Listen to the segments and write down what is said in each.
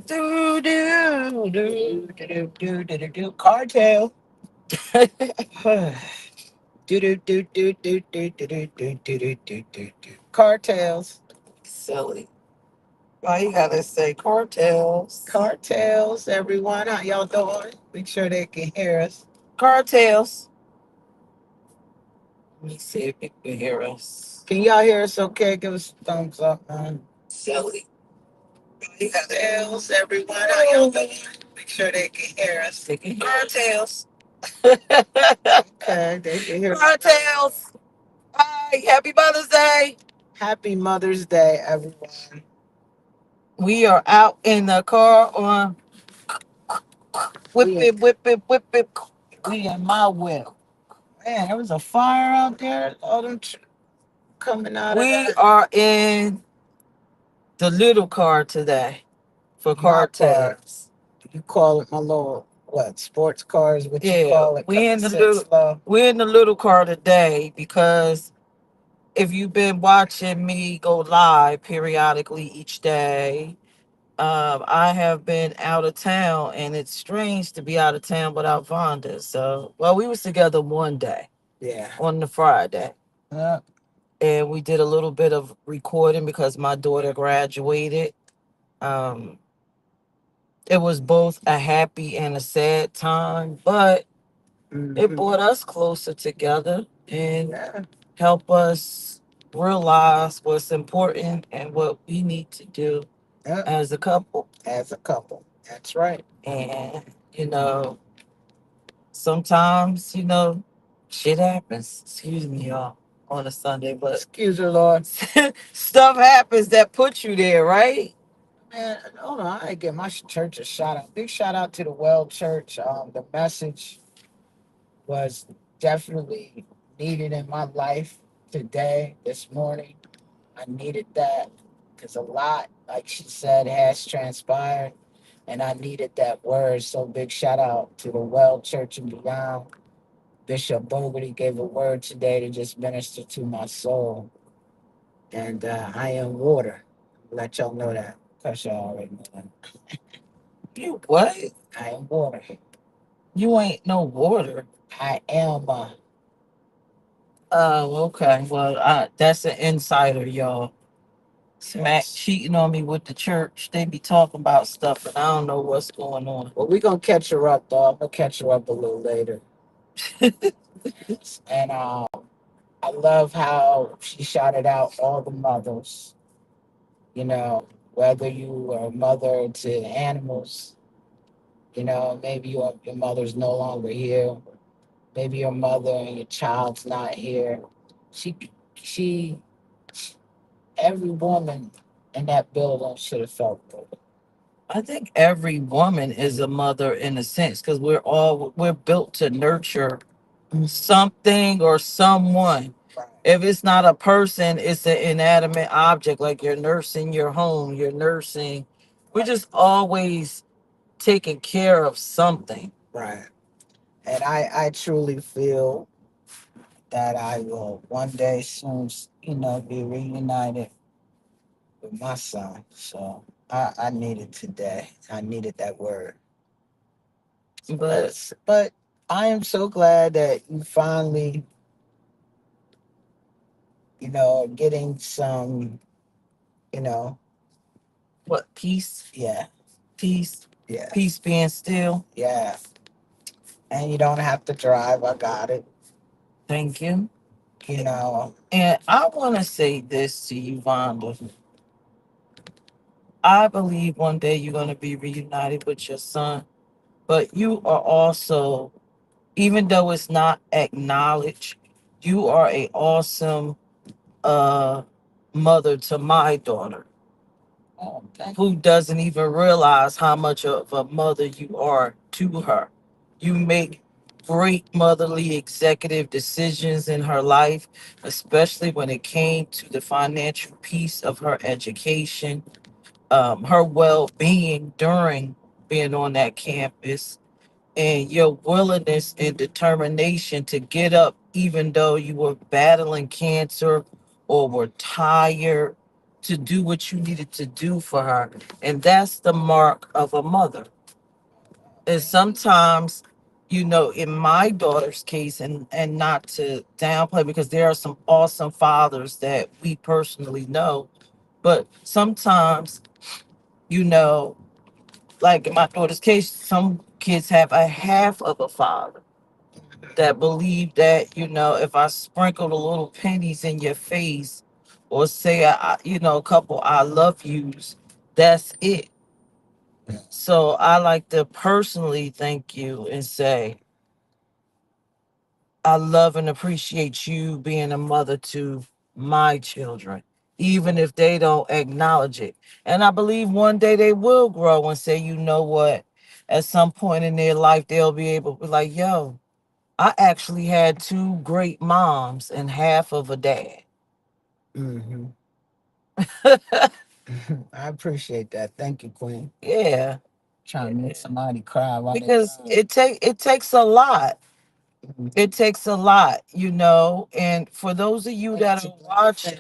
Do do do do do do do do. Cartel. Do do do do do do do do do do do do do. Cartels. Silly. Why you gotta say cartels? Cartels, everyone. How y'all doing? Make sure they can hear us. Cartels. Let me see if you can hear us. Can y'all hear us okay? Give us a thumbs up, man. Silly. Cartels, everyone. How y'all doing? Make sure they can hear us. They can hear us. Okay, they can hear us. Cartels. Hi, happy Mother's Day. Happy Mother's Day, everyone. We are out in the car on whip We, it, whip it, whip it. we in my whip. Man, there was a fire out there. All them coming out of We that. are in the little car today for My car. cartels. You call it my little, what, sports cars? What you Yeah, call it? we in Coming the sit little slow. we're in the little car today because if you've been watching me go live periodically each day, I have been out of town, and it's strange to be out of town without Vonda. So, well, we was together one day Yeah. on the Friday, Uh, and we did a little bit of recording because my daughter graduated. Um, it was both a happy and a sad time, but it mhm. brought us closer together and Yeah. help us realize what's important and what we need to do Yeah. as a couple. As a couple. That's right. And, you know, sometimes, shit happens. Excuse me, y'all, on a Sunday, but Excuse the Lord. stuff happens that put you there, right? Man, hold on. I give my church a shout out. Big shout out to the Well Church. The message was definitely needed in my life today, this morning. I needed that because a lot, like she said, has transpired, and I needed that word. So big shout out to the Well Church and Beyond. Bishop Bogarty gave a word today to just minister to my soul, and I am water. Let y'all know that, cause y'all already know that. You what? I am water. You ain't no water. I am. Oh, okay. Well, that's an insider, y'all. Smack cheating on me with the church. They be talking about stuff, and I don't know what's going on. Well, we gonna catch her up, though. I'm gonna catch her up a little later. And I love how she shouted out all the mothers. You know, whether you are a mother to animals, maybe your mother's no longer here. Maybe your mother and your child's not here. She, she, every woman in that building should have felt good. I think every woman is a mother in a sense because we're built to nurture something or someone. Right. If it's not a person, it's an inanimate object. Like you're nursing your home, you're nursing. We're just always taking care of something. Right. And I truly feel that I will one day soon, be reunited with my son. So I needed today. I needed that word. But I am so glad that you finally, getting some, you know, What peace, yeah, peace, yeah, peace being still. yeah. And you don't have to drive. I got it. Thank you. You know, And I want to say this to you, Vonda. I believe one day you're going to be reunited with your son, but you are also, even though it's not acknowledged, you are a awesome uh, mother to my daughter, who doesn't even realize how much of a mother you are to her. You make great motherly executive decisions in her life, especially when it came to the financial piece of her education, her well being during being on that campus, and your willingness and determination to get up even though you were battling cancer or were tired. to do what you needed to do for her. And that's the mark of a mother. And sometimes, in my daughter's case, and not to downplay, because there are some awesome fathers that we personally know, but sometimes, you know, like in my daughter's case, some kids have a half of a father that believe that, if I sprinkle a little pennies in your face or say, a couple I love yous, that's it. So I like to personally thank you and say, I love and appreciate you being a mother to my children, even if they don't acknowledge it. And I believe one day they will grow and say, you know what? At some point in their life, they'll be able to be like, yo, I actually had two great moms and half of a dad. Hmm. I appreciate that. Thank you, Queen. Yeah. Trying to make somebody cry while they Because cry. it takes a lot. Mhm. It takes a lot, and for those of you that are watching,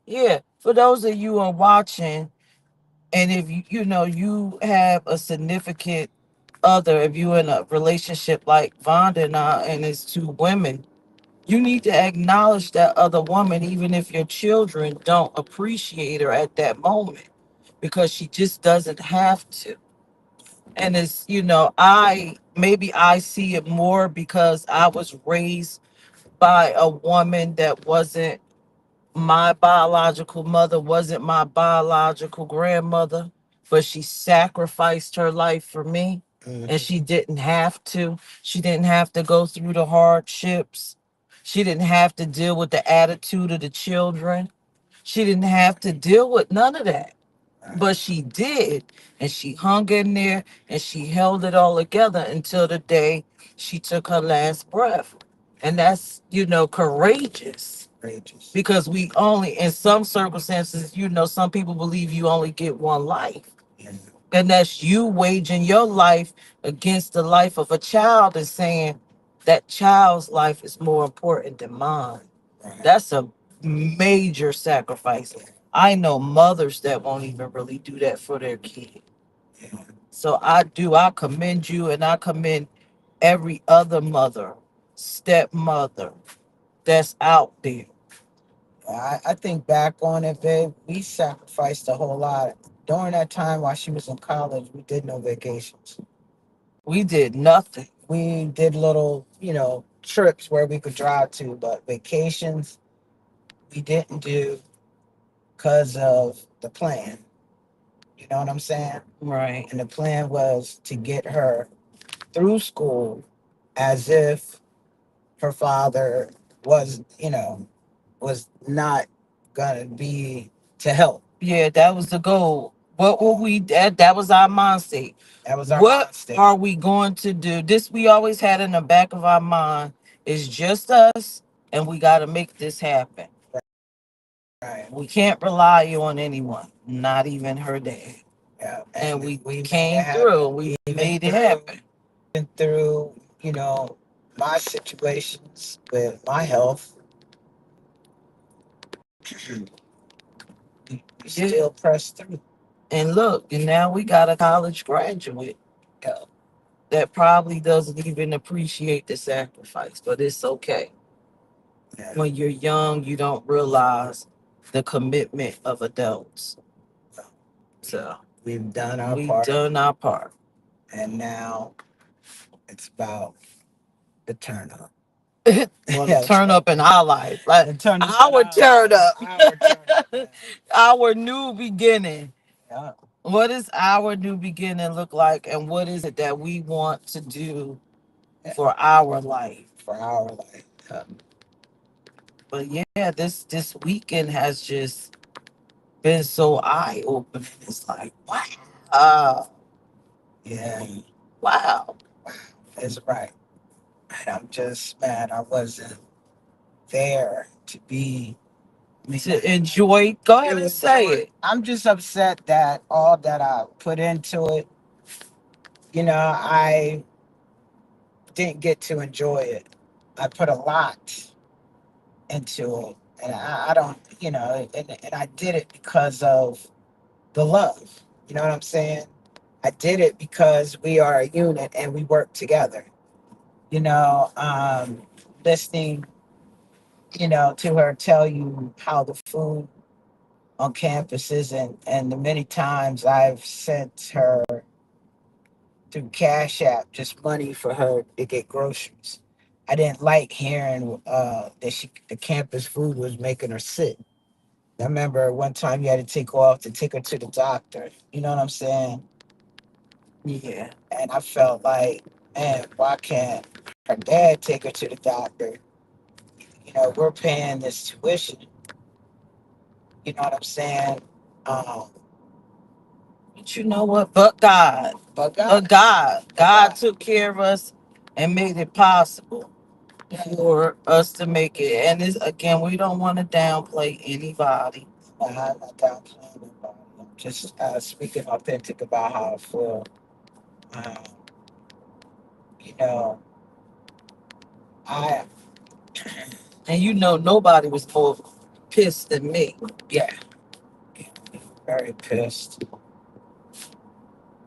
yeah, for those of you who are watching, and if you have a significant other, if you're in a relationship like Vonda and I, and it's two women, you need to acknowledge that other woman, even if your children don't appreciate her at that moment, because she just doesn't have to. And it's, I see it more because I was raised by a woman that wasn't my biological mother, wasn't my biological grandmother, but she sacrificed her life for me. And Mhm. she didn't have to. She didn't have to go through the hardships. She didn't have to deal with the attitude of the children. She didn't have to deal with none of that, but she did. And she hung in there and she held it all together until the day she took her last breath. And that's, courageous, Courageous. because we only, in some circumstances, some people believe you only get one life. Yeah. And that's you waging your life against the life of a child and saying that child's life is more important than mine. Right. That's a major sacrifice. I know mothers that won't even really do that for their kid. Yeah. So I commend you, and I commend every other mother, stepmother that's out there. I think back on it, babe. We sacrificed a whole lot during that time while she was in college. We did no vacations. We did nothing. We did little, trips where we could drive to, but vacations we didn't do because of the plan. You know what I'm saying? Right. And the plan was to get her through school as if her father was, was not gonna be to help. Yeah, that was the goal. What were we that was our mindset. That was our What mindset. are we going to do? This we always had in the back of our mind. It's just us, and we got to make this happen. Right. We can't rely on anyone, not even her dad. Yeah. And we we made it came happen. through. We Even made it happen. through, my situations with my health, we Yeah. still pressed through. And look, and now we got a college graduate Yeah. that probably doesn't even appreciate the sacrifice, but it's okay. Yeah. When you're young, you don't realize the commitment of adults. So We've done our we've part, done our part. and now it's about the turn up. Well, the Yeah, turn up in our life, like the turn up. our turn up, Our turn up. Man. our new beginning. Yeah. What does our new beginning look like, and what is it that we want to do for our life? For our life. But yeah, this weekend has just been so eye opening. It's like, wow, Yeah. wow. That's right. And I'm just mad I wasn't there to be. To enjoy, go ahead and say it. I'm just upset that all that I put into it, I didn't get to enjoy it. I put a lot into it, And I don't, and I did it because of the love. You know what I'm saying? I did it because we are a unit and we work together. You know, listening, to her tell you how the food on campuses and the many times I've sent her through Cash App just money for her to get groceries. I didn't like hearing that the campus food was making her sick. I remember one time you had to take off to take her to the doctor. You know what I'm saying? Yeah. And I felt like, man, why can't her dad take her to the doctor? We're paying this tuition. You know what I'm saying? Um, But you know what? But God. but But God, God. but God God, took care of us and made it possible yeah, for us to make it. And this again, we don't want to downplay anybody. I'm not downplaying nobody. I'm just speaking authentic about how I feel. Um, you know, I, And you know nobody was more pissed than me. yeah, very pissed.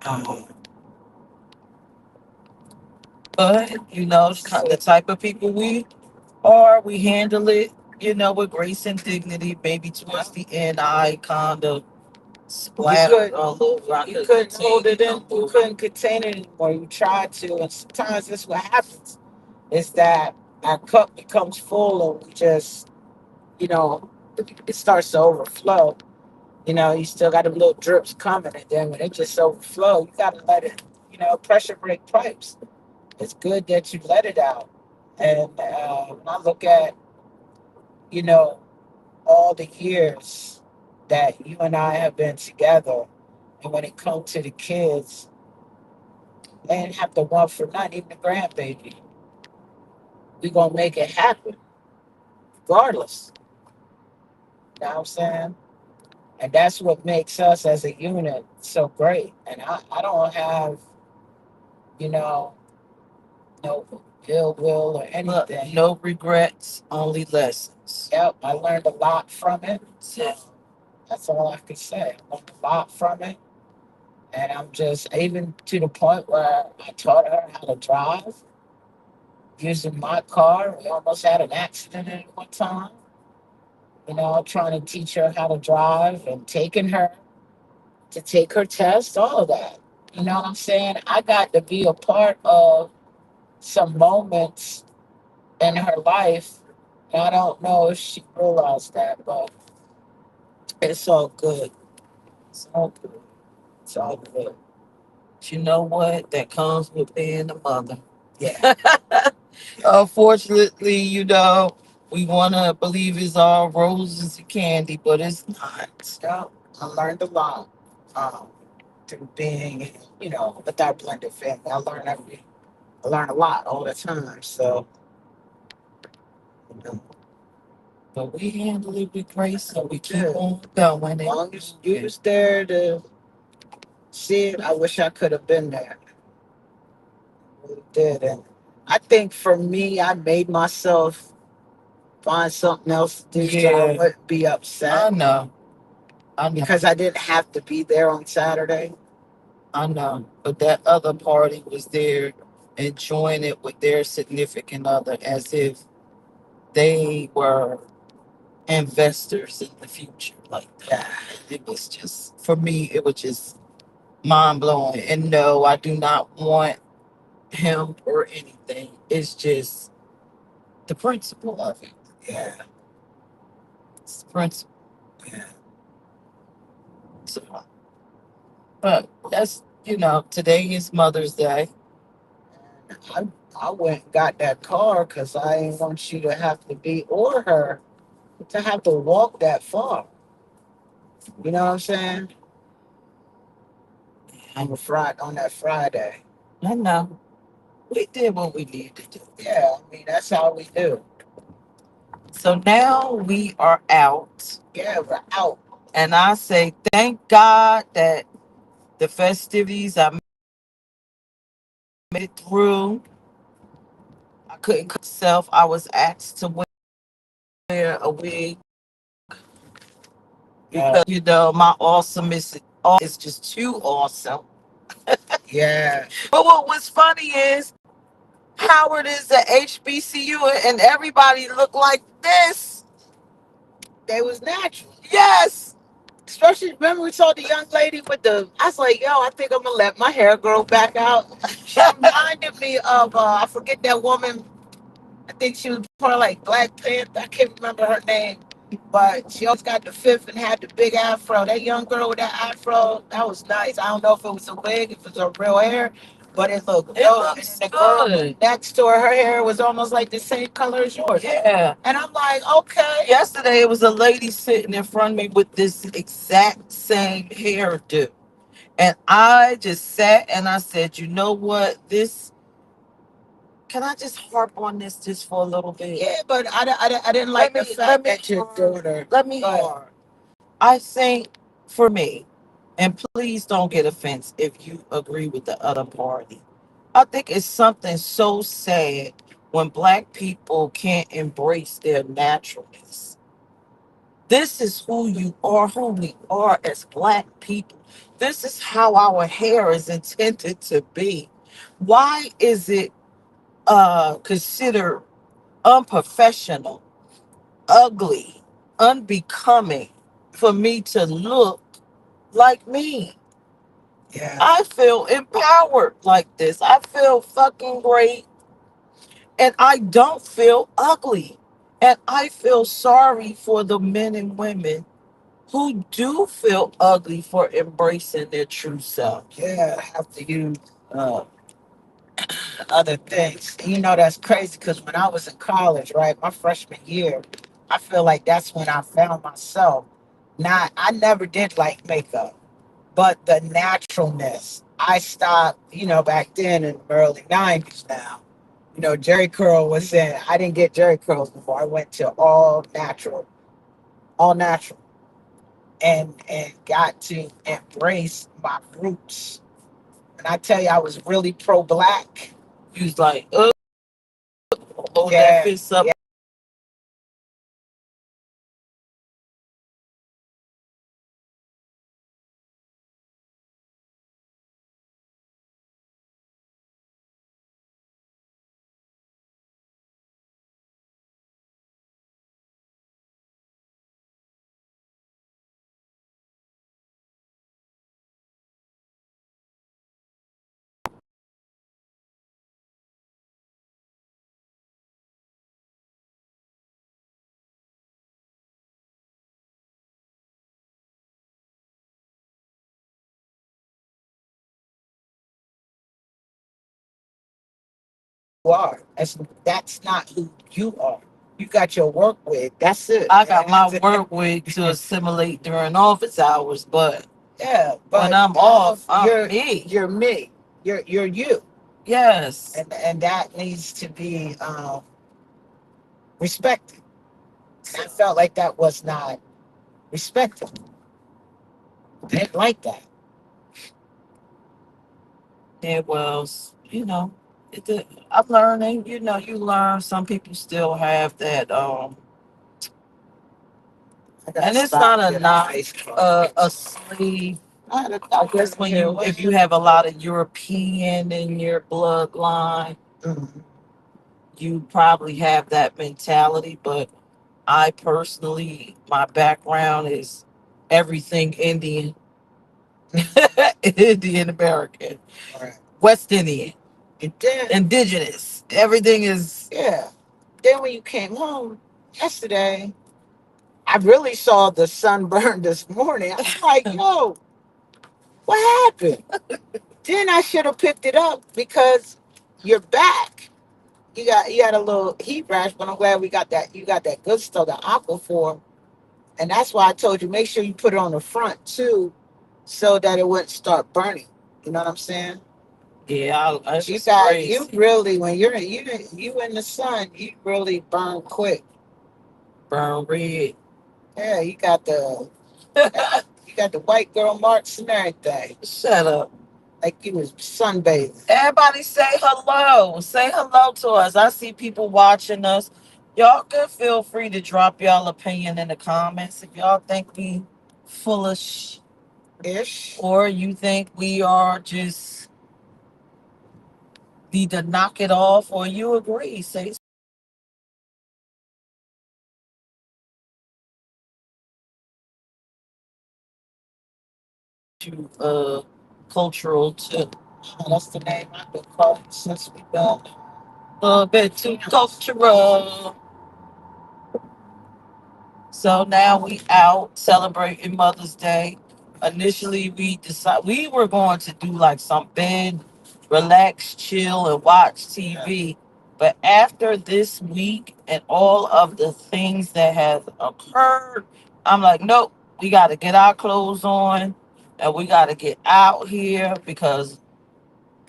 Um, But you know, the type of people we are, we handle it, with grace and dignity. Maybe towards the end, I kind of splattered a little. you couldn't hold it in. You couldn't contain it anymore. You tried to, and sometimes that's what happens. Is that our cup becomes full, and we just, you know, it starts to overflow. You still got them little drips coming, and then when it just overflow, you gotta let it. Pressure break pipes. It's good that you let it out. And when I look at, you know, all the years that you and I have been together, and when it comes to the kids, they didn't have to want for nothing, even the grandbaby. We gonna make it happen, regardless. You know what I'm saying? And that's what makes us as a unit so great. And I don't have, you know, no ill will or Look, anything. no regrets, only lessons. Yep, I learned a lot from it. So that's all I can say. I learned a lot from it. And I'm just even to the point where I taught her how to drive using my car. We almost had an accident at one time, trying to teach her how to drive and taking her to take her test, all of that. You know what I'm saying? I got to be a part of some moments in her life. And I don't know if she realized that, but it's all good. It's all good. It's all good. But you know what? That comes with being a mother. Yeah. Unfortunately, we want to believe it's all roses and candy, but it's not. Yeah, I learned a lot through being, with our blended family. I learn a lot all the time. So, you know, But we handle it with grace, so we keep good. on going. As long as you was there to see it, I wish I could have been there. I really did. And I think for me, I made myself find something else to do so I Yeah, wouldn't be I upset know. I know. because I didn't have to be there on Saturday. I know. But that other party was there enjoying it with their significant other as if they were investors in the future. Like Yeah. it was just, for me, it was just mind blowing. And no, I do not want him or anything. It's just the principle of it. Yeah. It's the principle. Yeah. So, but that's, today is Mother's Day. I, I went and got that car because I didn't want you to have to be, or her, to have to walk that far. You know what I'm saying? On that Friday. I know. We did what we needed to do. Yeah, I mean that's how we do. So now we are out. Yeah, we're out. And I say, thank God that the festivities I made it through. I couldn't cut myself. I was asked to wear a wig because my is just too awesome. Yeah. But what was funny is Howard is the HBCU and everybody looked like this. They was natural. Yes. Especially remember we saw the young lady with the. I was like, yo, I think I'm gonna let my hair grow back out. She reminded me of I forget that woman. I think she was part of like Black Panther. I can't remember her name, but she always got the fifth and had the big afro. That young girl with that afro, that was nice. I don't know if it was a wig, if it was her real hair, but it looked It dope. And looks then the girl good. next to her, her hair was almost like the same color as yours. Yeah. And I'm like, okay. Yesterday it was a lady sitting in front of me with this exact same hairdo. And I just sat and I said, you know what? This can I just harp on this just for a little bit? Yeah, but I didn't like the fact that you're doing her. Let me But harp. I think for me, and please don't get offense if you agree with the other party. I think it's something so sad when black people can't embrace their naturalness. This is who you are, who we are as black people. This is how our hair is intended to be. Why is it considered unprofessional, ugly, unbecoming for me to look like me? yeah, I feel empowered like this. I feel fucking great and I don't feel ugly. And I feel sorry for the men and women who do feel ugly for embracing their true selves. yeah, have to use uh, other things. You know, that's crazy because when I was in college, right, my freshman year, I feel like that's when I found myself. Not, I never did like makeup, but the naturalness. I stopped, you know, back then in the early 90s now. You know, Jerry Curl was in. I didn't get Jerry Curls before. I went to all natural, and got to embrace my roots. And I tell you, I was really pro black. You was like, oh, hold that Yeah, fist up. you are. That's not who you are. You got your work with. That's it. I got my That's it. work week to assimilate during office hours, but Yeah, when but I'm all off, I'm me. you're me. You're you. Yes. And that needs to be respected. And I felt like that was not respected. I didn't like that. Yeah, well, I'm learning. You learn. Some people still have that. I gotta And it's stop not a getting not ice cream. a slave. I guess when Yeah, if you have a lot of European in your bloodline, mhm. you probably have that mentality. But I personally, my background is everything Indian, Indian American, All right. West Indian, And then, indigenous. Everything is. yeah. Then when you came home yesterday, I really saw the sunburn this morning. I was like, yo, what happened? Then I should have picked it up because you're back. You got a little heat rash, but I'm glad we got that. You got that good stuff, the Aquaphor, and that's why I told you make sure you put it on the front too, so that it wouldn't start burning. You know what I'm saying? Yeah, You it's got you crazy. really when you in the sun, you really burn quick. Burn red. Yeah, you got the white girl marks and everything, Shut up. like you was sunbathing. Everybody say hello. Say hello to us. I see people watching us. Y'all can feel free to drop y'all opinion in the comments if y'all think we foolish, Ish. or you think we are just need to knock it off, or you agree, say you cultural too. That's the name I've been called since we been. A little bit too cultural. So now we out celebrating Mother's Day. Initially, we were going to do like some bed, relax, chill, and watch TV. But after this week and all of the things that have occurred, I'm like, nope, we got to get our clothes on and we got to get out here because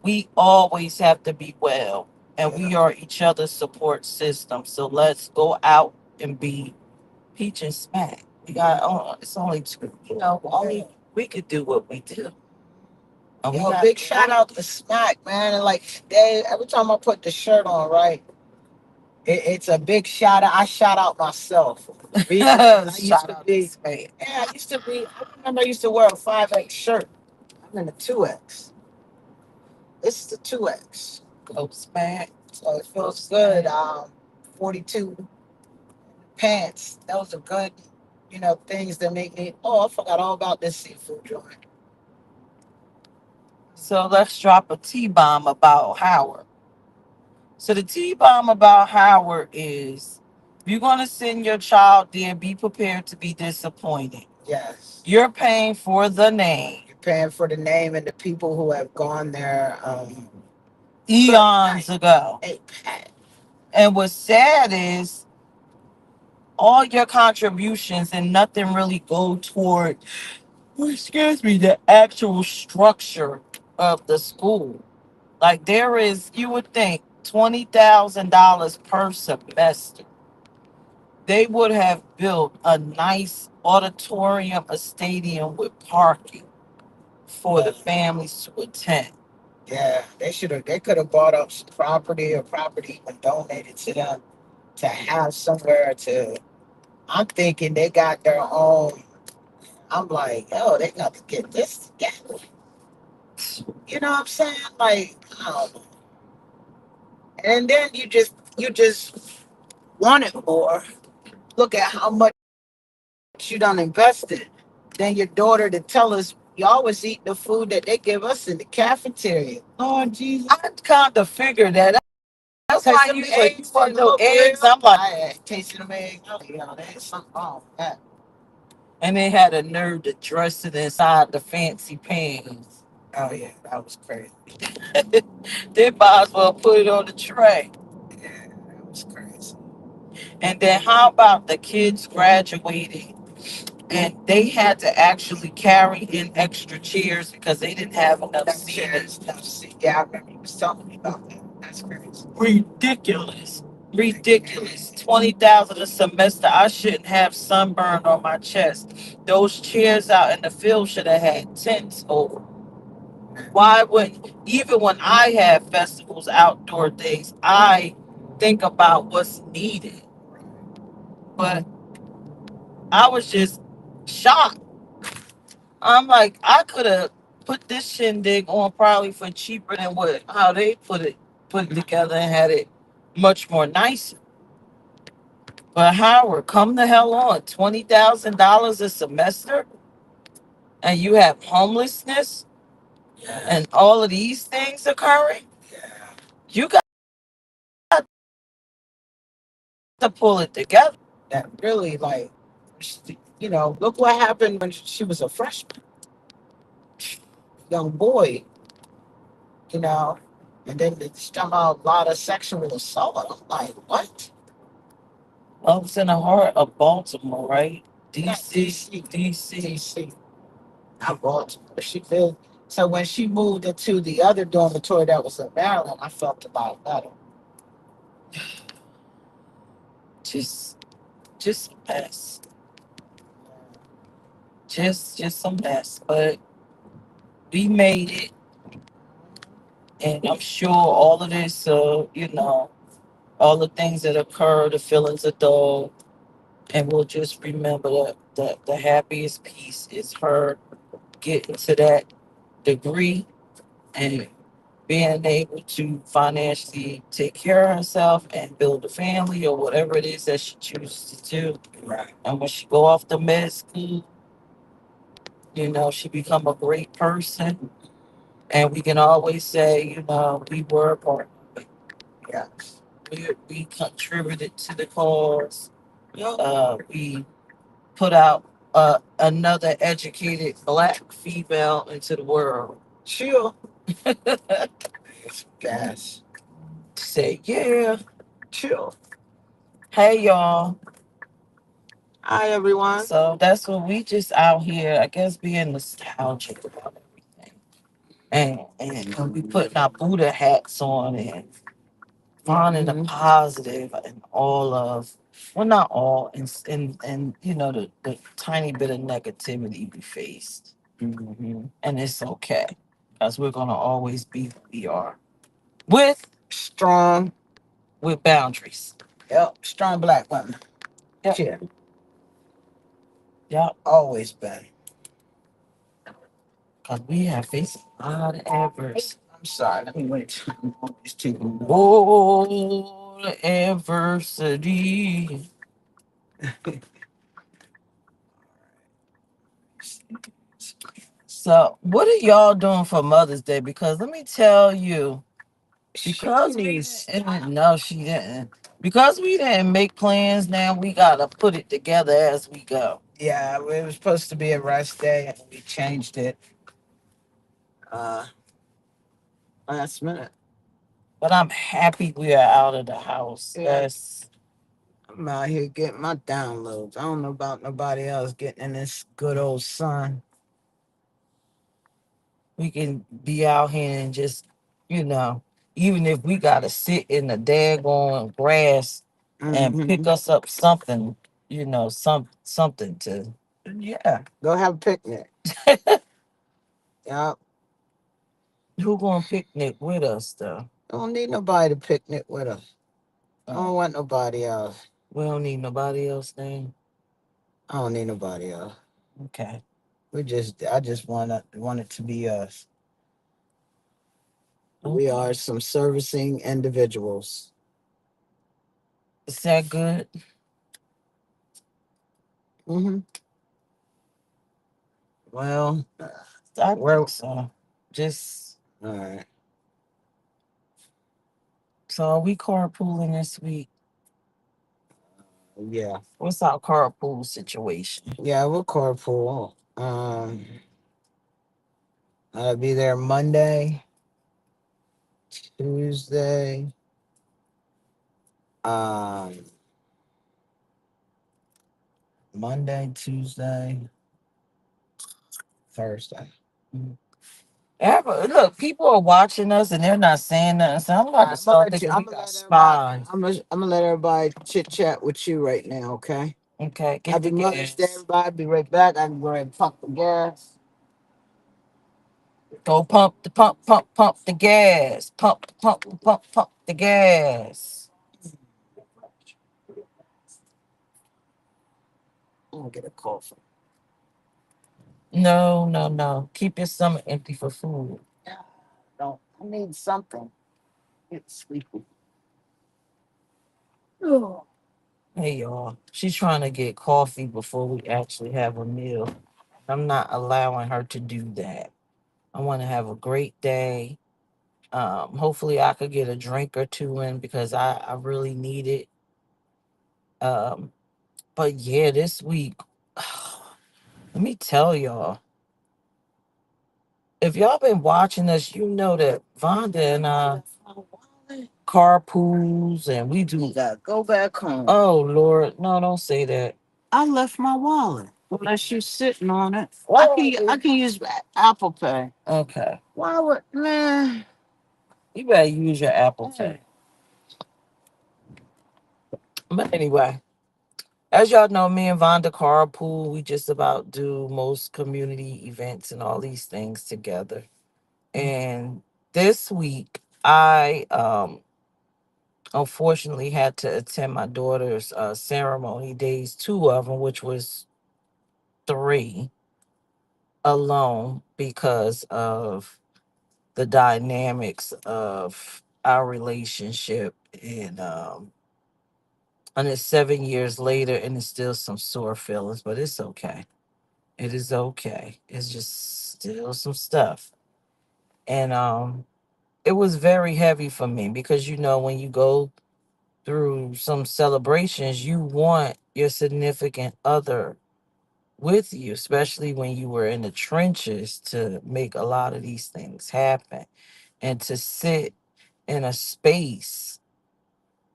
we always have to be well and we are each other's support system. So let's go out and be peach and smack. We got it's only two, only we could do what we do. And we Yo, got big shout out to Smack, man. And like today, every time I put the shirt on, right, it's a big shout out. I shout out myself. I used shout to out be, this man. yeah, I used to be, I remember I used to wear a 5X shirt. I'm in a 2X. This is the 2X. Go smack. So it feels good. 42 pants. Those are good, things that make me, oh, I forgot all about this seafood joint. So let's drop a T bomb about Howard. So the T bomb about Howard is if you're gonna send your child there, be prepared to be disappointed. Yes. You're paying for the name. You're paying for the name and the people who have gone there Eons ago. Hey, Pat. And what's sad is all your contributions and nothing really go toward, excuse me, the actual structure of the school. Like there is, you would think $20,000 per semester. They would have built a nice auditorium, a stadium with parking for the families to attend. Yeah, they should have. They could have bought up some property or property and donated to them to have somewhere to. I'm thinking they got their own. I'm like, oh, they got to get this together. You know what I'm saying? Like, I don't know. And then you just want it more. Look at how much you done invested. Then your daughter to tell us you always eat the food that they give us in the cafeteria. Lord Jesus. I kind of figured that out. That's Taste why them you eggs for and no no eggs. eggs. I'm like, I had tasted them eggs. I was like, yo, there's something wrong with that. and they had a nerve to dress it inside the fancy pans. Oh yeah, that was crazy. They might as well put it on the tray. Yeah, that was crazy. And then how about the kids graduating and they had to actually carry in extra chairs because they didn't have enough That seating. chairs, that seat. Yeah, I remember you was telling me about that. That's crazy. Ridiculous. Ridiculous. 20,000 a semester. I shouldn't have sunburn on my chest. Those chairs out in the field should have had tents over. Why wouldn't, even when I have festivals, outdoor days, I think about what's needed. But I was just shocked. I'm like, I could have put this shindig on probably for cheaper than what how they put it together and had it much more nicer. But Howard, come the hell on, $20,000 a semester, and you have homelessness Yeah, and all of these things occurring. yeah. You got to pull it together. That really, like, look what happened when she was a freshman, young boy, you know, and then it's talking about a lot of sexual assault. I'm like, what? Well, it's in the heart of Baltimore, right? Not DC, DC, DC. DC, not Baltimore. She did. So when she moved into the other dormitory that was in Maryland, I felt a lot better. Just, just a mess. Just a mess. But we made it, and I'm sure all of this, all the things that occur, the feelings of dog, and we'll just remember that the happiest piece is her getting to that degree and being able to financially take care of herself and build a family or whatever it is that she chooses to do. Right. And when she go off to med school, she become a great person. And we can always say, we were a part of it. Yes. We contributed to the cause. Yep. We put out another educated black female into the world. Chill. It's gas. Say, yeah. Chill. Hey, y'all. Hi, everyone. So that's what we just out here, I guess, being nostalgic about everything. And we putting our Buddha hats on and finding the positive in all of, well, not all, and the tiny bit of negativity we faced. And it's okay because we're going to always be who we are with Strong. with boundaries. Yep. Strong black women. Yep. Yeah. Yep. Always been. Because we have faced a lot of adverse. I'm sorry. Let me wait. It's too. Oh, adversity. So, what are y'all doing for Mother's Day? Because let me tell you, because we didn't, no, she didn't. Because we didn't make plans, now we gotta put it together as we go. Yeah, it was supposed to be a rest day, and we changed it. Uh, Last minute. But I'm happy we are out of the house. Yeah. Yes, I'm out here getting my downloads. I don't know about nobody else getting in this good old sun. we can be out here and just, you know, even if we gotta sit in the daggone grass and pick us up something, something to. Yeah, go have a picnic. Yeah, Who gonna picnic with us though? don't need nobody to picnic with us. I don't want nobody else. We don't need nobody else name. I don't need nobody else. Okay. I just want it to be us. We are some servicing individuals. Is that good? Mm-hmm. Well, I where? think so. Just All right. so are we carpooling this week? Yeah. What's our carpool situation? Yeah, we'll carpool. I'll be there Monday, Tuesday, um, Monday, Tuesday, Thursday. Look, people are watching us and they're not saying nothing. So I'm about to start thinking we got spies. I'm gonna let everybody chit chat with you right now, okay? Okay, get Happy the Mother's Day, gas. everybody. Be right back. I can go ahead and pump the gas. Go pump the gas. Pump the gas. I'm gonna get a coffee. No, no, no. Keep your stomach empty for food. Don't I need something? Get sleepy. Oh. Hey y'all. She's trying to get coffee before we actually have a meal. I'm not allowing her to do that. I want to have a great day. Hopefully I could get a drink or two in because I really need it. Um, but yeah, this week, let me tell y'all, if y'all been watching us, you know that Vonda and I carpools and we do. You gotta go back home. Oh Lord, no, don't say that. I left my wallet. Unless you're sitting on it. I can use Apple Pay. Okay, Why would man? you better use your Apple Pay. But anyway, as y'all know, me and Vonda carpool. We just about do most community events and all these things together. And this week, I unfortunately had to attend my daughter's ceremony, days two of them, which was three alone because of the dynamics of our relationship. And it's 7 years later, and it's still some sore feelings, but it's okay. It is okay. It's just still some stuff. And it was very heavy for me because when you go through some celebrations, you want your significant other with you, especially when you were in the trenches to make a lot of these things happen. And to sit in a space,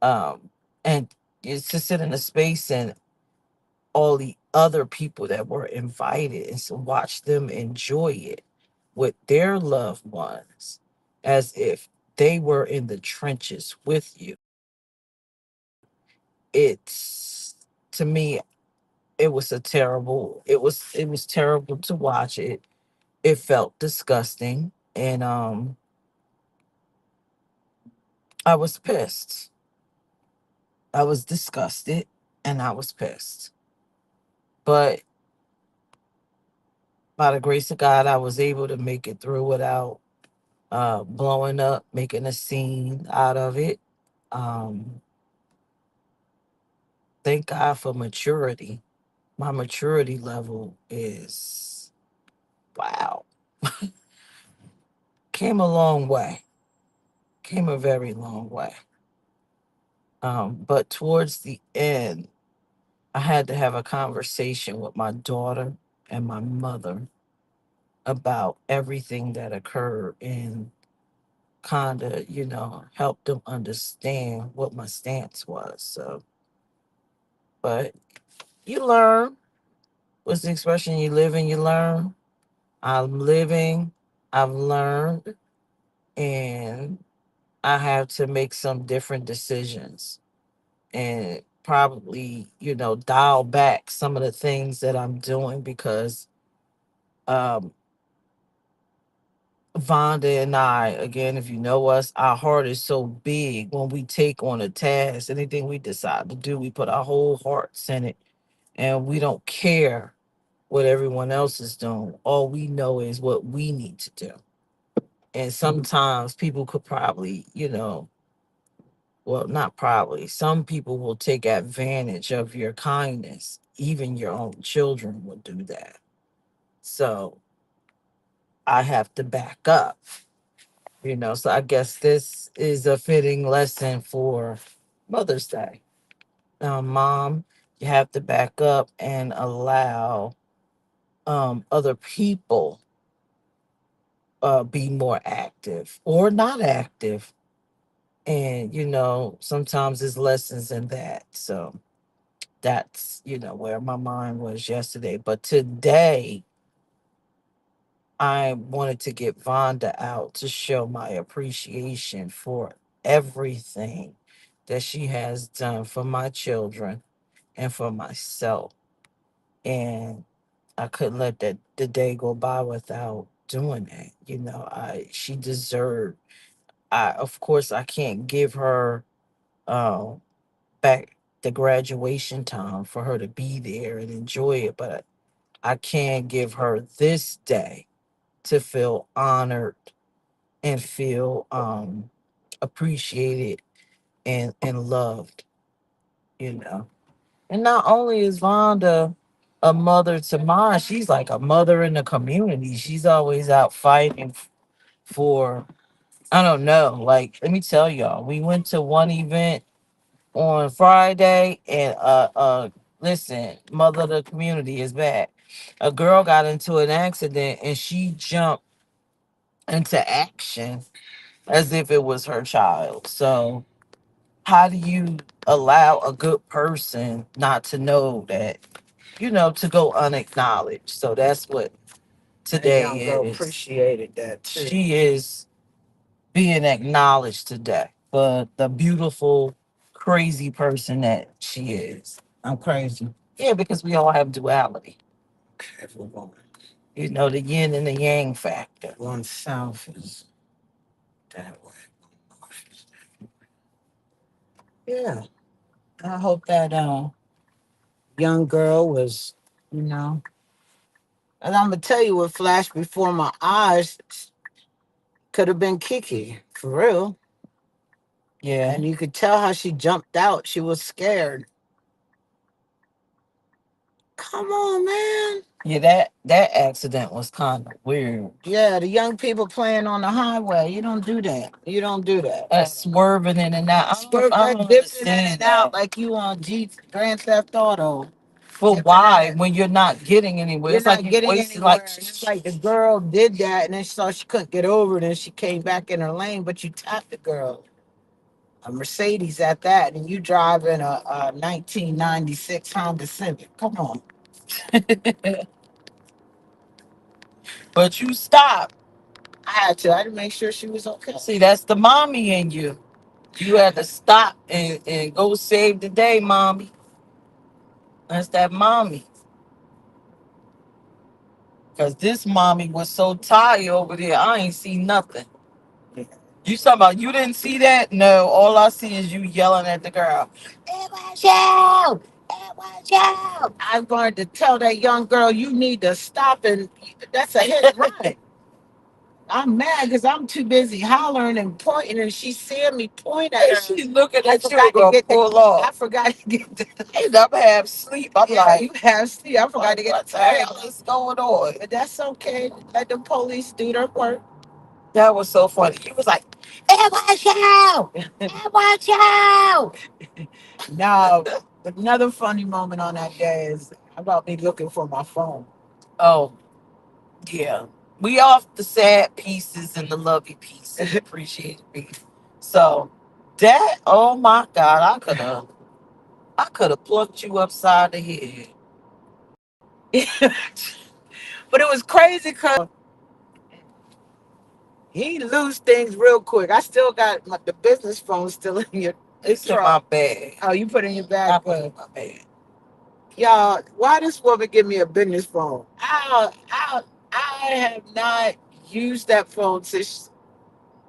um, and it's to sit in a space and all the other people that were invited and to watch them enjoy it with their loved ones as if they were in the trenches with you. It's to me, it was terrible to watch it. It felt disgusting, and I was pissed. I was disgusted, and I was pissed. But by the grace of God, I was able to make it through without blowing up, making a scene out of it. Um, thank God for maturity. My maturity level is wow. Came a long way. Came a very long way. But towards the end, I had to have a conversation with my daughter and my mother about everything that occurred and kind of, help them understand what my stance was. So, but you learn. What's the expression? You live and you learn. I'm living, I've learned, and I have to make some different decisions and probably, dial back some of the things that I'm doing because um Vonda and I, again, if you know us, our heart is so big when we take on a task, anything we decide to do, we put our whole hearts in it and we don't care what everyone else is doing. All we know is what we need to do. And sometimes people could probably, well, not probably, some people will take advantage of your kindness. Even your own children will do that. So I have to back up, So I guess this is a fitting lesson for Mother's Day. Mom, you have to back up and allow other people be more active or not active. And, sometimes there's lessons in that. So that's, where my mind was yesterday. But today, I wanted to get Vonda out to show my appreciation for everything that she has done for my children and for myself. And I couldn't let that the day go by without doing that. She deserved. I Of course I can't give her uh, back the graduation time for her to be there and enjoy it, but I can give her this day to feel honored and feel appreciated and loved, you know. And not only is Vonda a mother to mine, she's like a mother in the community. She's always out fighting for, I don't know, like, let me tell y'all, we went to one event on Friday, and listen, mother of the community is back. A girl got into an accident and she jumped into action as if it was her child. So how do you allow a good person not to know that, to go unacknowledged? So that's what today Young girl is. appreciated that too. She is being acknowledged today for the beautiful, crazy person that she is. I'm crazy. Yeah, because we all have duality. Okay, everyone. The yin and the yang factor. One south is that way. One north is that. Yeah. I hope that young girl was, you know, And I'm gonna tell you what flashed before my eyes could have been Kiki, for real. Yeah. And you could tell how she jumped out. She was scared. Come on, man. Yeah, that accident was kind of weird. Yeah, the young people playing on the highway. You don't do that. You don't do that. Swerving in and out. Swerve I that don't dipping in understand and out that. like you on Grand Theft Auto. But why? When you're not getting anywhere, You're it's like not you getting wasted anywhere. like. And it's like the girl did that and then she thought she couldn't get over it and she came back in her lane, but you tapped the girl. A Mercedes at that, and you driving a 1996 Honda Civic. Come on. But you stop. I had to. I had to make sure she was okay. See, that's the mommy in you. You had to stop and go save the day, mommy. That's that mommy. Because this mommy was so tired over there, I ain't see nothing. You talking about you didn't see that? No, all I see is you yelling at the girl. It was you! It was you! I wanted to tell that young girl, you need to stop, and that's a hit and run. I'm mad because I'm too busy hollering and pointing, and she's seeing me point at her. She's looking I at you forgot and to gonna get the. pull I off. forgot to get the. And I'm half asleep. I'm Yeah, like, you have sleep. I forgot to get what the the tag. hell is going on? But that's okay. Let the police do their work. That was so funny. He was like, it was you! It was you! Now, another funny moment on that day is about me looking for my phone. Oh, yeah. We off the sad pieces and the lovey pieces. Appreciate me. So that, oh my God, I could have plucked you upside the head. But it was crazy because he lose things real quick. I still got the business phone still in your It's in my truck. bag. Oh, you put it in your I bag. put it in Good. my bag. Y'all, why this woman give me a business phone? I have not used that phone since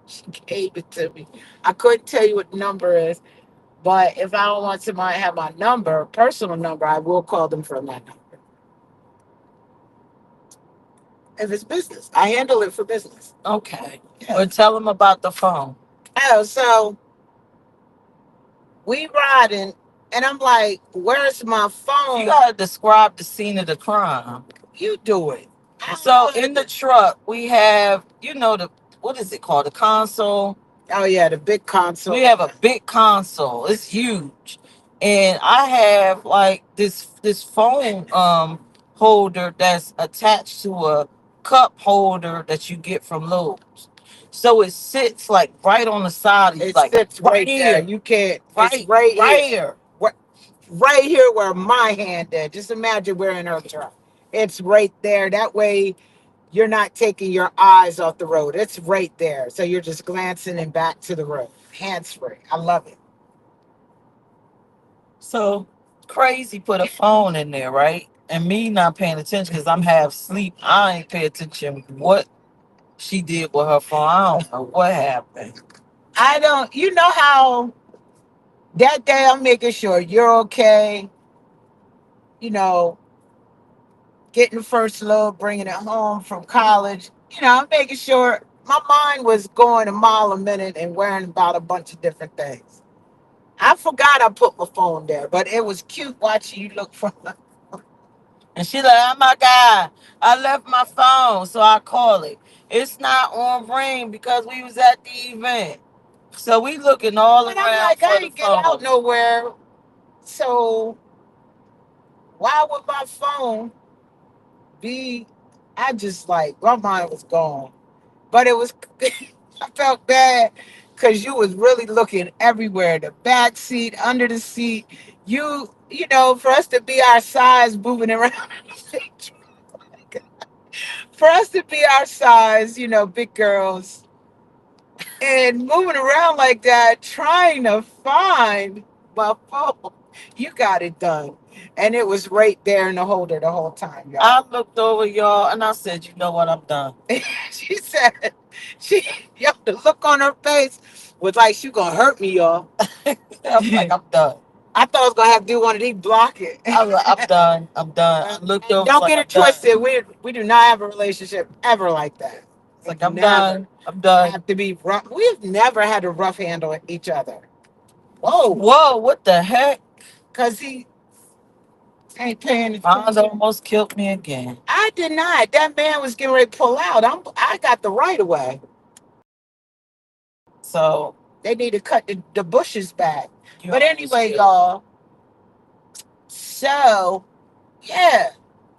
she gave it to me. I couldn't tell you what the number is, but if I don't want somebody to have my number, personal number, I will call them from that number. If it's business, I handle it for business. Okay. Yeah. Well, tell him about the phone. Oh, so we riding, and I'm like, "Where's my You phone?" gotta describe the scene of the crime. You do it. So in the truck we have, the what is it called? The console. Oh yeah, the big console. We have a big console. It's huge. And I have like this phone holder that's attached to a cup holder that you get from Lowe's. So it sits like right on the side of you, It like sits right there. here. You can't. Right, It's right right here. here. Right here where my hand is. Just imagine we're in her truck. It's right there. That way you're not taking your eyes off the road. It's right there. So you're just glancing and back to the road. Hands free. I love it. So crazy put a phone in there, right? And me not paying attention because I'm half asleep. I ain't pay attention what she did with her phone. I don't know what happened. I don't, you know how that day I'm making sure you're okay, you know, getting the first load, bringing it home from college. I'm making sure my mind was going a mile a minute and worrying about a bunch of different things. I forgot I put my phone there, but it was cute watching you look from the. And she like, oh my God, I left my phone. So I call it. It's not on ring because we was at the event. So we looking all And I'm around like, I for the ain't get out phone. nowhere. So why would my phone be? I just like my mind was gone. But it was I felt bad because you was really looking everywhere. The back seat, under the seat. For us to be our size moving around. For us to be our size, big girls, and moving around like that, trying to find my phone. You got it done. And it was right there in the holder the whole time, y'all. I looked over y'all and I said, you know what, I'm done. She said, the look on her face was like she gonna hurt me, y'all. I'm like, I'm done. I thought I was gonna have to do one of these block it. I'm done. I'm done. I looked And over don't like get I'm it done. twisted. We do not have a relationship ever like that. It's like Like I'm never done. I'm done. have to be rough. We've never had to rough handle each other. Whoa, Whoa, what the heck? cause he ain't paying Fonz attention. almost killed me again. I did not. That man was getting ready to pull out. I got the right of way. So They need to cut the bushes back. you But almost anyway, killed. y'all. So yeah,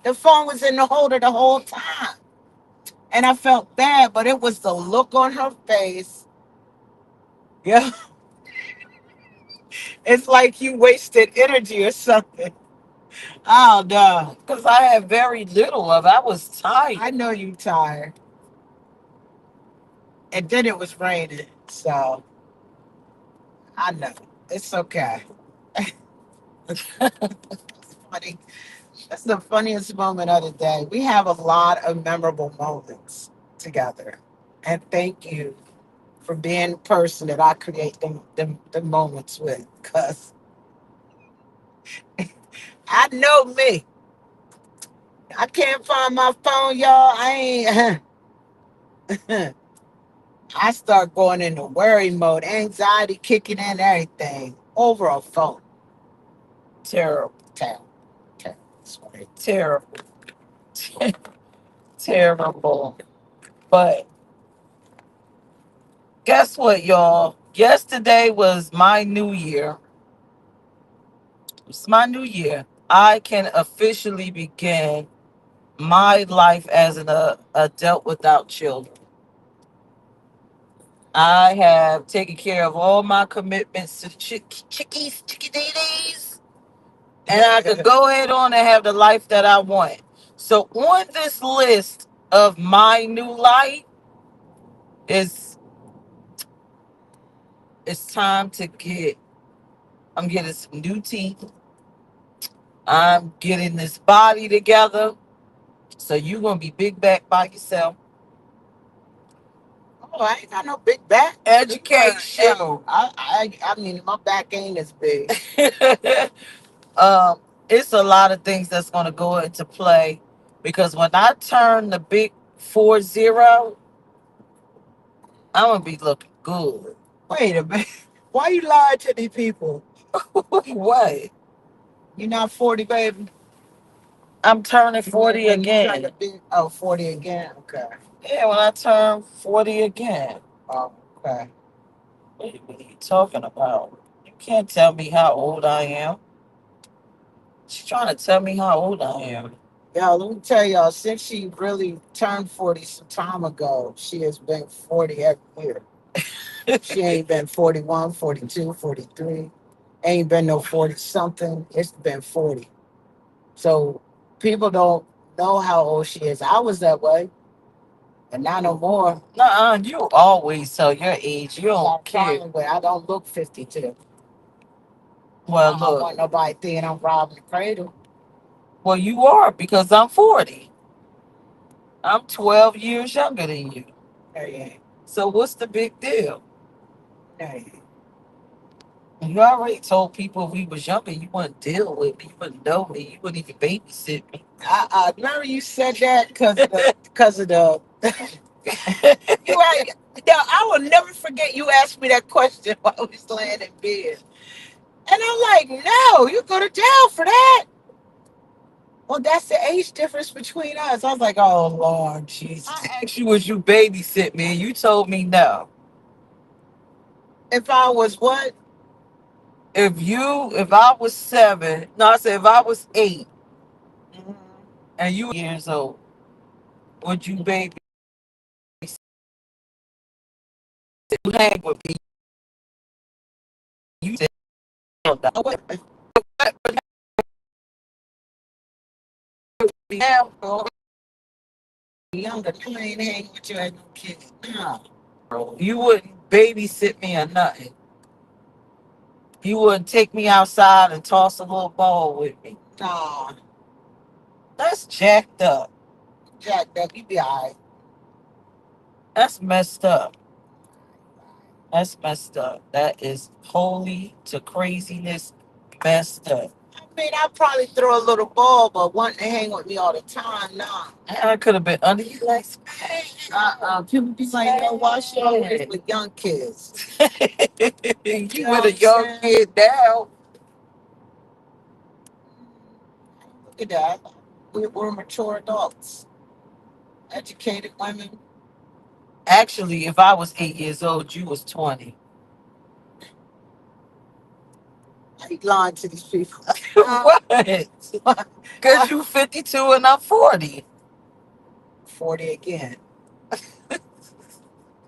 the phone was in the holder the whole time, and I felt bad, but it was the look on her face. Yeah, it's like you wasted energy or something. Oh no, Because I had very little of it. I was I tired. know you tired, and then it was raining, so I know it's okay. It's funny. That's the funniest moment of the day. We have a lot of memorable moments together, and thank you for being the person that I create the moments with. Cause I know me. I can't find my phone, y'all. I ain't. I start going into worry mode, anxiety kicking in, everything over a phone. Terrible. Terrible, terrible. Sorry. Terrible. Terrible. But guess what, y'all? Yesterday was my new year. It's my new year. I can officially begin my life as an adult without children. I have taken care of all my commitments to the chickies, and I could go ahead on and have the life that I want. So on this list of my new life is it's time to get. I'm getting some new teeth. I'm getting this body together. So you gonna be big back by yourself. Oh, I ain't got no big back. Education. Yo, I mean, my back ain't as big. um, it's a lot of things that's gonna go into play because when I turn the big 40, I'm gonna be looking good. Wait a minute. Why you lying to these people? What? You're not 40, baby. I'm turning 40 When you turn again. the big, oh, 40 again. Okay. Yeah, when I turn 40 again. Oh, okay. What are you talking about? You can't tell me how old I am. She's trying to tell me how old I am. Yo, let me tell y'all, since she really turned 40 some time ago, she has been 40 every year. She ain't been 41, 42, 43. Ain't been no 40 something. It's been 40. So people don't know how old she is. I was that way, and not no more. Nuh-uh, you always tell your age. You I got don't a care. problem with. I don't look 52. Well, I don't want look. nobody thinking I'm robbing the cradle. Well, you are because I'm 40. I'm 12 years younger than you. No, you ain't. So what's the big deal? No, you ain't. You already told people if we was younger, you wouldn't deal with me. You wouldn't know me. You wouldn't even babysit me. I remember you said that because of the. You right. No, I will never forget you asked me that question while I was laying in bed. And I'm like, no, you go to jail for that. Well, that's the age difference between us. I was like, oh, Lord Jesus. I asked you, would you babysit me? And you told me no. If I was what? If I was 7, no, I said if I was 8 Mhm. and you were years old, would you babysit? You hang with me? You said no. Oh, what? Now, bro, Younger, you ain't hanging with you as no kid. Nah. you wouldn't babysit me or nothing. You wouldn't take me outside and toss a little ball with me. Nah. That's jacked up. Jack, that you be all right. That's messed up. That's messed up. That is holy to craziness. messed up. I mean, I probably throw a little ball, but wanting to hang with me all the time, nah. I could have been under you like, People be like, yo, wash your hands with young kids. you with a young kid now. Look at that. We're mature adults, educated women. Actually, if I was 8 years old, you was 20. I ain't lying to these people. What? Because you 52 and I'm 40. 40 again.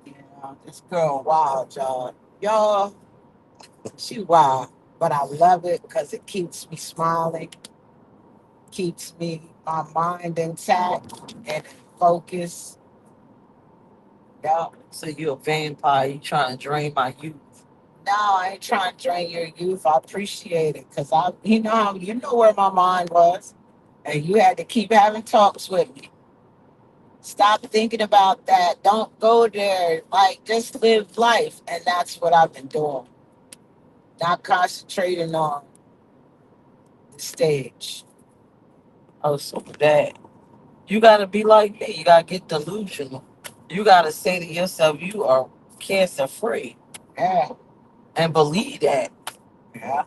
Yeah, this girl wild, y'all. Y'all, she wild. But I love it because it keeps me smiling, keeps me my mind intact and focused. Yeah. So you a vampire. You trying to drain my youth. No, I ain't trying to drain your youth. I appreciate it because you know where my mind was, and you had to keep having talks with me. Stop thinking about that. Don't go there. Like, just live life, and that's what I've been doing. Not concentrating on the stage. Oh, so that. You got to be like me. You got to get delusional. You got to say to yourself, you are cancer free. Yeah, And believe that. yeah.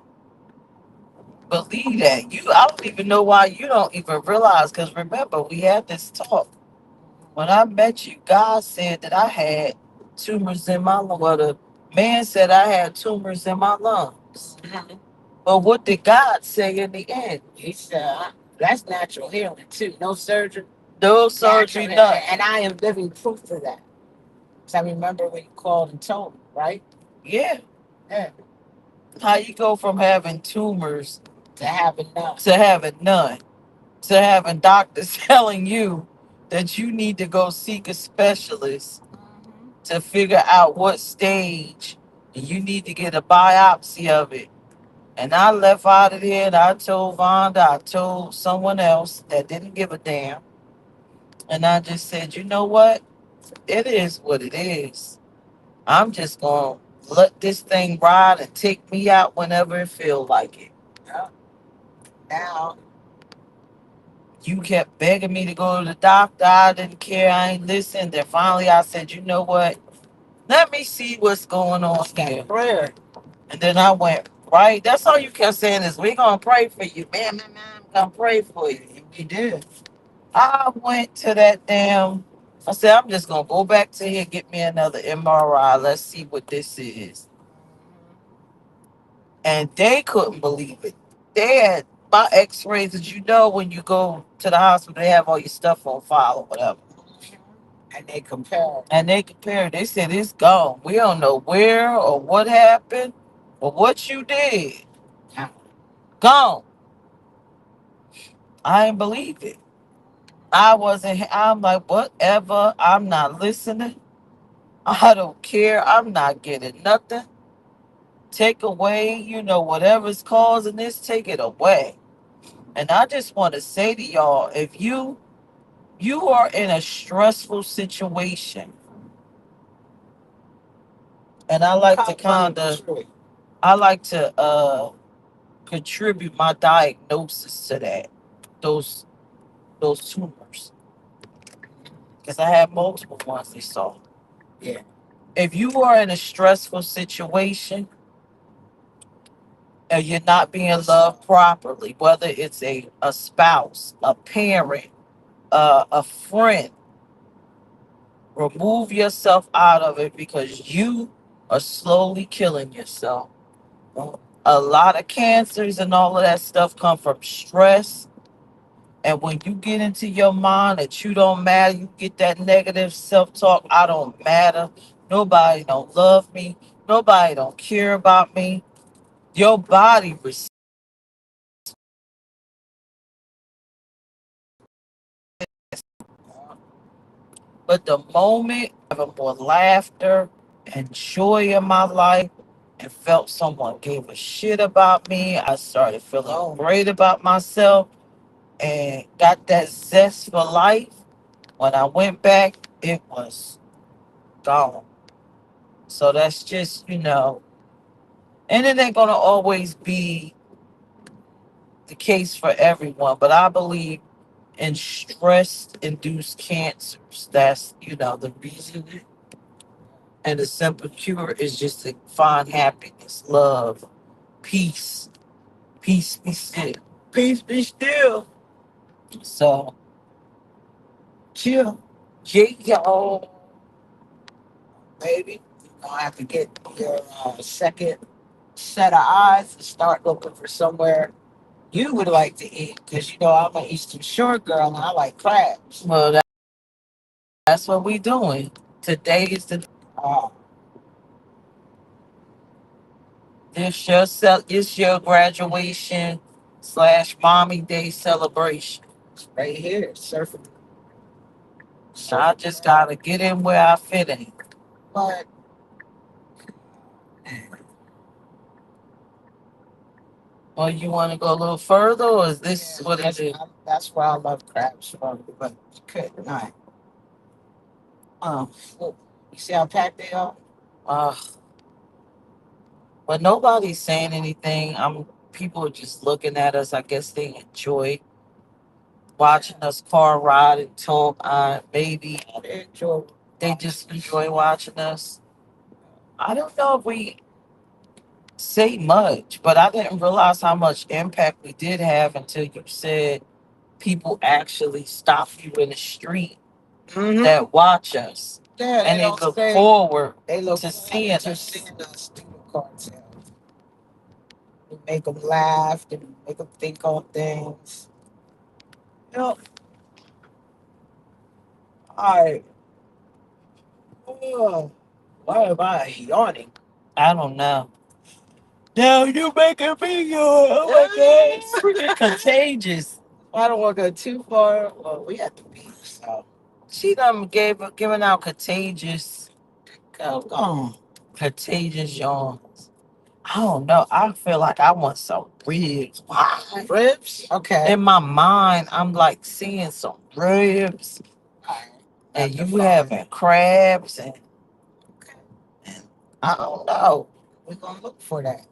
Believe that. I don't even know why you don't even realize. Because remember, we had this talk. When I met you, God said that I had tumors in my lung. Well, the man said I had tumors in my lungs. Mhm. But what did God say in the end? He said, that's natural healing too. No surgery. No surgery Natural done. healing. And I am living proof of that. Because I remember when you called and told me, right? Yeah. Yeah. How you go from having tumors To having none. to having none, to having doctors telling you that you need to go seek a specialist to figure out what stage and you need to get a biopsy of it. And I left out of there and I told Vonda, I told someone else that didn't give a damn. And I just said, you know what? It is what it is. I'm just going to let this thing ride and take me out whenever it feel like it. Yeah. Now, You kept begging me to go to the doctor. I didn't care. I ain't listened. Then finally I said, you know what? Let me see what's going on here. prayer. And then I went, right? That's all you kept saying is, we're going to pray for you. Man, I'm going to pray for you. You did. I went to that damn, I said, I'm just going to go back to here, get me another MRI. Let's see what this is. And they couldn't believe it. They had my x-rays, as you know, when you go to the hospital, they have all your stuff on file or whatever. And they compare. And they compared. They said it's gone. We don't know where or what happened or what you did. Yeah. Gone. I ain't believe it. I'm like, whatever. I'm not listening. I don't care. I'm not getting nothing. Take away, whatever's causing this, take it away. And I just want to say to y'all, if you are in a stressful situation, and I like to contribute my diagnosis to that, those those tumors, because I had multiple ones they saw. Yeah. If you are in a stressful situation and you're not being loved properly, whether it's a spouse, a parent, a friend, remove yourself out of it because you are slowly killing yourself. A lot of cancers and all of that stuff come from stress. And when you get into your mind that you don't matter, you get that negative self-talk, I don't matter. Nobody don't love me. Nobody don't care about me. Your body but the moment I have more laughter and joy in my life and felt someone gave a shit about me, I started feeling great about myself and got that zest for life. When I went back, it was gone. So that's just, and it ain't gonna always be the case for everyone, but I believe in stress induced cancers. That's, the reason. And the simple cure is just to find happiness, love, peace. Peace be still. Peace be still. So, chill. Yo, baby. You're gonna have to get your second set of eyes and start looking for somewhere you would like to eat. Because, I'm an Eastern Shore girl and I like crabs. Well, that's what we doing. Today is the uh, it's your graduation / mommy day celebration. It's right here, surfing. So I just gotta get in where I fit in. But well, you want to go a little further, or is this what it is? That's why I love crabs from. But you couldn't. Not. Look, you see how packed they are? Uh, but nobody's saying anything. People are just looking at us. I guess they enjoy watching us car ride and talk. Maybe they just enjoy watching us. I don't know if we say much, but I didn't realize how much impact we did have until you said people actually stop you in the street that watch us. Yeah, and they look forward to seeing us through the cartel. We make them laugh and make them think on things. All right. Oh, why am I yawning? I don't know. Now you making me yawn. Oh my god, it's freaking contagious. I don't want to go too far. Well, we at the beach, so she done giving out contagious. Go on. Contagious yawns. I don't know. I feel like I want some ribs. Why? Ribs? Okay. In my mind, I'm like seeing some ribs. And you having crabs and I don't know. We're gonna look for that.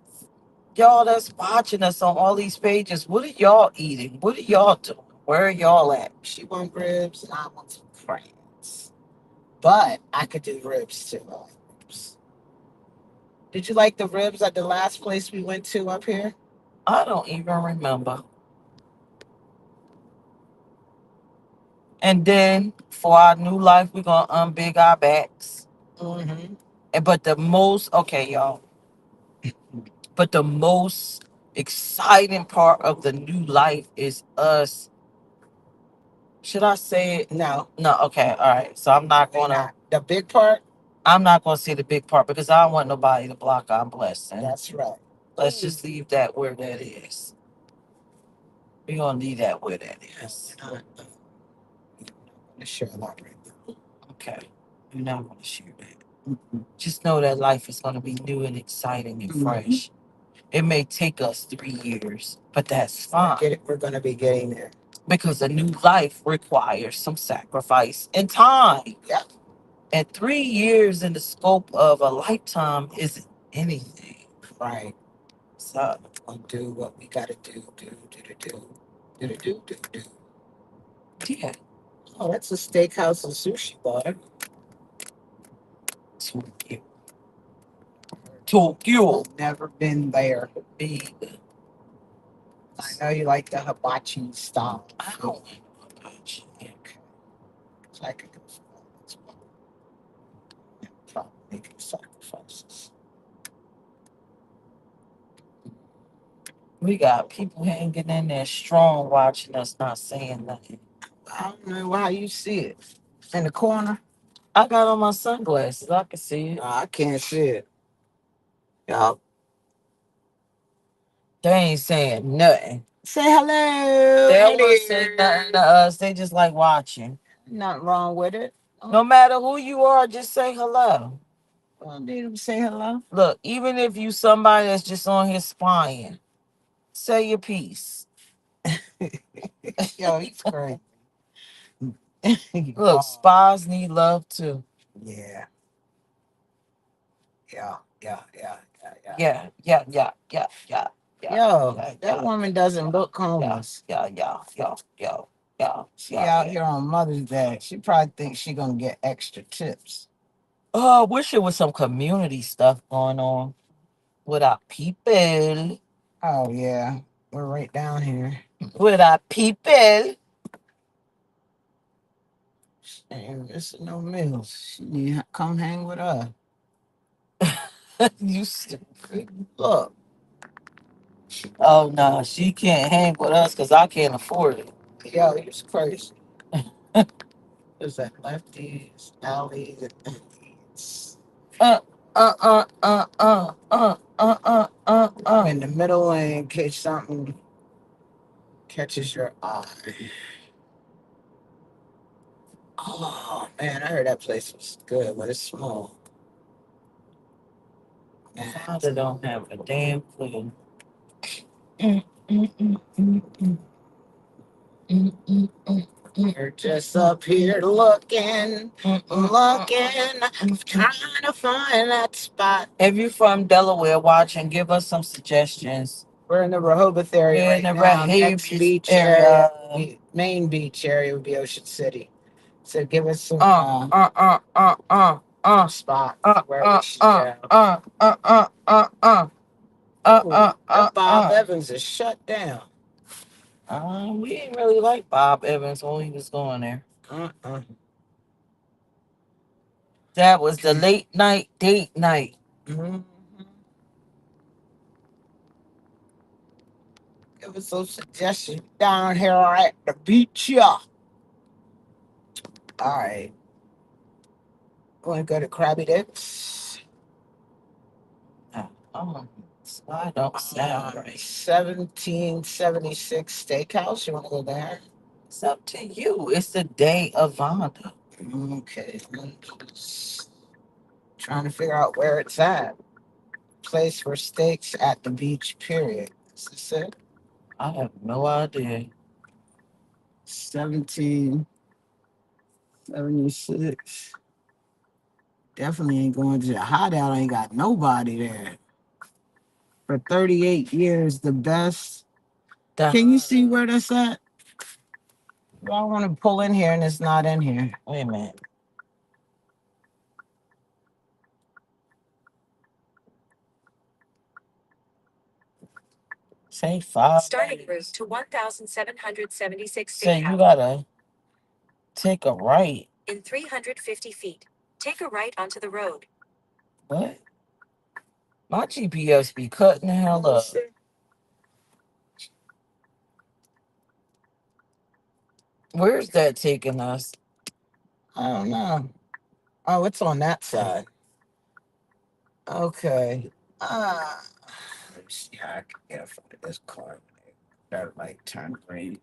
Y'all that's watching us on all these pages, what are y'all eating? What are y'all doing? Where are y'all at? She want ribs and I want some crabs. But I could do ribs too. I like ribs. Did you like the ribs at the last place we went to up here? I don't even remember. And then for our new life, we're gonna unbig our backs. Mm-hmm. But the most okay, y'all. But the most exciting part of the new life is us. Should I say it? No. No, okay, all right. So I'm not gonna the big part? I'm not gonna say the big part because I don't want nobody to block our blessing. That's right. Let's just leave that where that is. We're gonna leave that where that is. I'm not gonna share a lot right now. Okay. You're not gonna share that. Mm-hmm. Just know that life is gonna be new and exciting and fresh. It may take us 3 years, but that's fine. We're going to be getting there. Because a new life requires some sacrifice and time. Yeah. And 3 years in the scope of a lifetime isn't anything. Right. So we'll do what we got to do. Yeah. Oh, that's a steakhouse and sushi bar. Tokyo. Never been there. I know you like the hibachi style. I don't like hibachi. Okay. So I could go for that as well. Probably making sacrifices. We got people hanging in there strong watching us not saying nothing. I don't know how you see it. In the corner? I got on my sunglasses. I can see it. I can't see it. Y'all. They ain't saying nothing. Say hello. They don't want to say nothing to us. They just like watching. Nothing wrong with it. No matter who you are, just say hello. Well, need them say hello. Look, even if you somebody that's just on here spying, say your piece. Yo, he's crazy. Look, spies need love too. Yeah. Yeah. Yeah. Yeah. Yeah. Yeah. Yeah. Yeah. Yeah. Yo, yeah, that woman doesn't look homeless. yeah. She out here on Mother's Day. She probably thinks she gonna get extra tips. Oh, I wish there was some community stuff going on with our people. Oh yeah, we're right down here. With our people. Ain't missing no meals. She need to come hang with us. You stupid. Look, Oh no, she can't hang with us because I can't afford it. yo, you's crazy. There's that lefties, alleys, and alleys. Uh, uh, uh, uh, uh, uh, I'm in the middle lane in case something catches your eye. Oh man, I heard that place was good, but it's small. Man. Father don't have a damn clue. Mm, mm, mm, mm, mm. You're just up here looking, trying to find that spot. If you're from Delaware watching, give us some suggestions. We're in the Rehoboth area We're right in the now. Rehoboth Next beach area. area, main beach area would be Ocean City. So give us some spot where we should go. That Bob Evans is shut down. We didn't really like Bob Evans when we was going there. That was the late night date night. Mm-hmm. Give us some suggestions down here at the beach, yeah. All right. Want to go to Krabby Dicks? I don't sound right. 1776 Steakhouse. You want to go there? It's up to you. It's the day of Vonda. Okay. Just trying to figure out where it's at. Place for steaks at the beach, period. Is this it? I have no idea. 1776. Definitely ain't going to the hideout. Ain't got nobody there. For 38 years, the best. Can you see where that's at? I want to pull in here and it's not in here. Wait a minute. Say 5. Starting route to 1,776 So feet you out. gotta take a right. In 350 feet, take a right onto the road. What? My GPS be cutting the hell up. Where's that taking us? I don't know. Oh, it's on that side. Okay. Let me see how I can get in front of this car. That light turn green.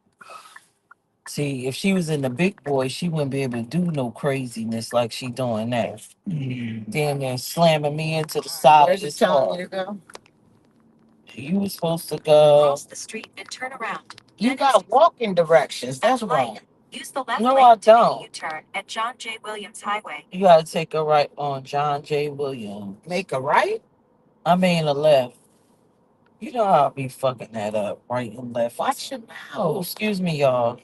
See, if she was in the big boy, she wouldn't be able to do no craziness like she doing now. Damn near slamming me into the side Where's of it this telling car. you to go? You were supposed to go. Cross the street and turn around. You Then got walking directions. at That's the why. light, use the left No, lane I to make a don't. U-turn at John J. Williams Highway. You gotta take a right on John J. Williams. Make a right? I mean a left. You know how I be fucking that up, right and left. Watch your Oh, mouth. excuse me, y'all.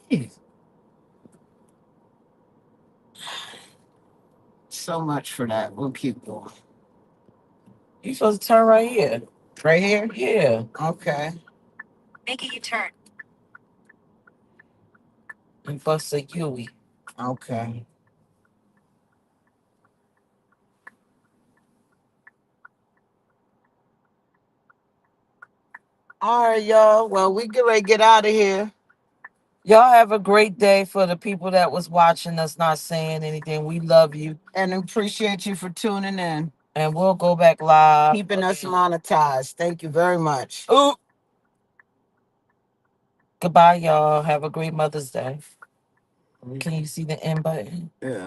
So much for that. We'll keep going. You supposed to turn right here. Right here? Yeah. Okay. Make a U-turn. And bust a Yui. Okay. All right, y'all. Well, we get ready to get out of here. Y'all have a great day. For the people that was watching us not saying anything, we love you. And appreciate you for tuning in. And we'll go back live. Keeping us monetized. Thank you very much. Ooh. Goodbye, y'all. Have a great Mother's Day. Can you see the end button? Yeah.